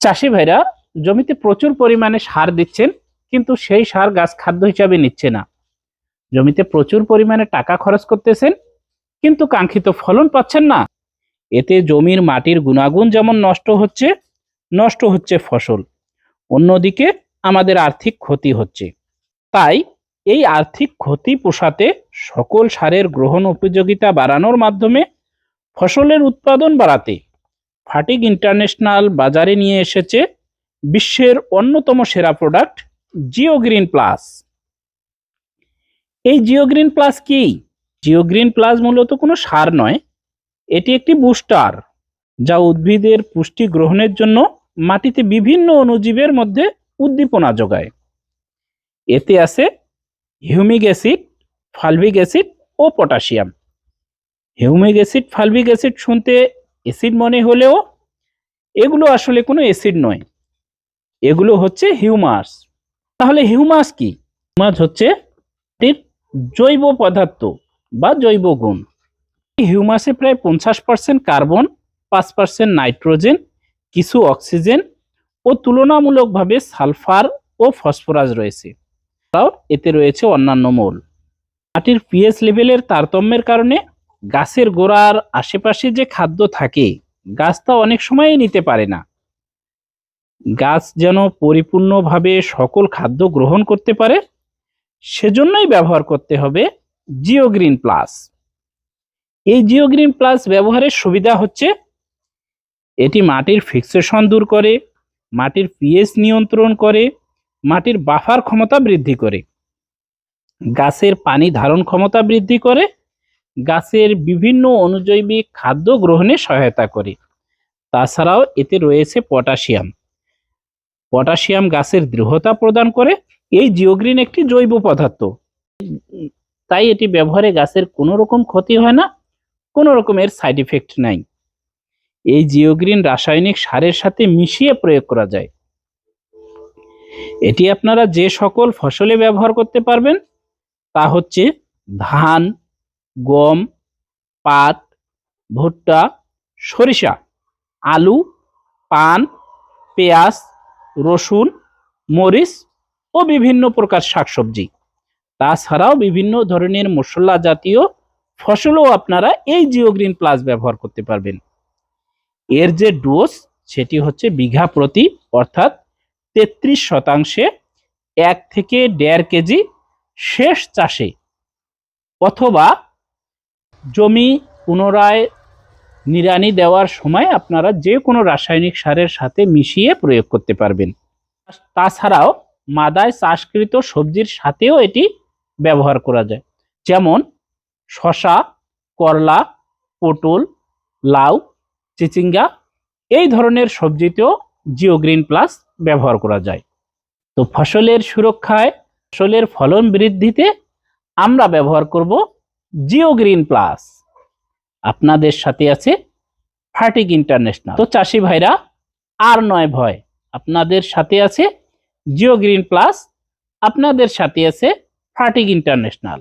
চাষি ভাইরা জমিতে প্রচুর পরিমাণে সার দিচ্ছেন, কিন্তু সেই সার গাছ খাদ্য হিসাবে নিচ্ছে না। জমিতে প্রচুর পরিমাণে টাকা খরচ করতেছেন, কিন্তু কাঙ্ক্ষিত ফলন পাচ্ছেন না। এতে জমির মাটির গুণাগুণ যেমন নষ্ট হচ্ছে ফসল, অন্যদিকে আমাদের আর্থিক ক্ষতি হচ্ছে। তাই এই আর্থিক ক্ষতি পোষাতে সকল সারের গ্রহণ উপযোগিতা বাড়ানোর মাধ্যমে ফসলের উৎপাদন বাড়াতে ফার্টিগ ইন্টারন্যাশনাল বাজারে নিয়ে এসেছে বিশ্বের অন্যতম সেরা প্রোডাক্ট জিওগ্রিন প্লাস। এই জিওগ্রিন প্লাস কি? জিওগ্রিন প্লাস মূলত কোনো সার নয়, এটি একটি বুস্টার, যা উদ্ভিদের পুষ্টি গ্রহণের জন্য মাটিতে বিভিন্ন অণুজীবের মধ্যে উদ্দীপনা যোগায়। এতে আছে হিউমিক অ্যাসিড, ফালভিক অ্যাসিড ও potassium. Humic acid, fulvic acid শুনতে অ্যাসিড মনে হলেও এগুলো আসলে কোনো অ্যাসিড নয়, এগুলো হচ্ছে হিউমাস। তাহলে হিউমাস কি? হিউমাস হচ্ছে জৈব পদার্থ বা জৈব গুণ। হিউমাসে প্রায় 50% কার্বন, 5% নাইট্রোজেন, কিছু অক্সিজেন ও তুলনামূলকভাবে সালফার ও ফসফরাস রয়েছে। তাও এতে রয়েছে অন্যান্য মৌল। মাটির পিএইচ লেভেলের তারতম্যের কারণে গাছের গোড়ার আশেপাশে যে খাদ্য থাকে গাছ তা অনেক সময়ই নিতে পারে না। গাছ যেন পরিপূর্ণভাবে সকল খাদ্য গ্রহণ করতে পারে, সেজন্যই ব্যবহার করতে হবে জিওগ্রিন প্লাস। এই জিওগ্রিন প্লাস ব্যবহারের সুবিধা হচ্ছে এটি মাটির ফিক্সেশন দূর করে, মাটির পিএইচ নিয়ন্ত্রণ করে, মাটির বাফার ক্ষমতা বৃদ্ধি করে, গাছের পানি ধারণ ক্ষমতা বৃদ্ধি করে, গাছের বিভিন্ন অণুজৈবিক খাদ্য গ্রহণে সহায়তা করে। তাছাড়াও এতে রয়েছে পটাশিয়াম। পটাশিয়াম গাছের দৃঢ়তা প্রদান করে। এই জিওগ্রিন একটি জৈব পদার্থ, তাই এটি ব্যবহারে গাছের কোনো রকম ক্ষতি হয় না, কোনো রকমের সাইড ইফেক্ট নাই। এই জিওগ্রিন রাসায়নিক সারের সাথে মিশিয়ে প্রয়োগ করা যায়। এটি আপনারা যে সকল ফসলে ব্যবহার করতে পারবেন তা হচ্ছে ধান, গম, পাট, ভুট্টা, সরিষা, আলু, পান, পেঁয়াজ, রসুন, মরিচ ও বিভিন্ন প্রকার শাকসবজি। তাছাড়াও বিভিন্ন ধরনের মশলা জাতীয় ফসলও আপনারা এই জিওগ্রিন প্লাস ব্যবহার করতে পারবেন। এর যে ডোজ সেটি হচ্ছে বিঘা প্রতি, অর্থাৎ 33% 1 থেকে 1.5 কেজি শেষ চাষে, অথবা জমি পুনরায় নিড়ানি দেওয়ার সময় আপনারা যে কোনো রাসায়নিক সারের সাথে মিশিয়ে প্রয়োগ করতে পারবেন। তাছাড়াও মাদায় চাষকৃত সবজির সাথেও এটি ব্যবহার করা যায়, যেমন শসা, করলা, পটল, লাউ, চিচিঙ্গা এই ধরনের সবজিতেও জিওগ্রিন প্লাস ব্যবহার করা যায়। তো ফসলের সুরক্ষায়, ফসলের ফলন বৃদ্ধিতে আমরা ব্যবহার করব জিওগ্রিন প্লাস। আপনাদের সাথে আছে ফার্টিগ ইন্টারন্যাশনাল। তো চাষি ভাইরা আর নয় ভয়, আপনাদের সাথে আছে জিওগ্রিন প্লাস, আপনাদের সাথে আছে ফার্টিগ ইন্টারন্যাশনাল।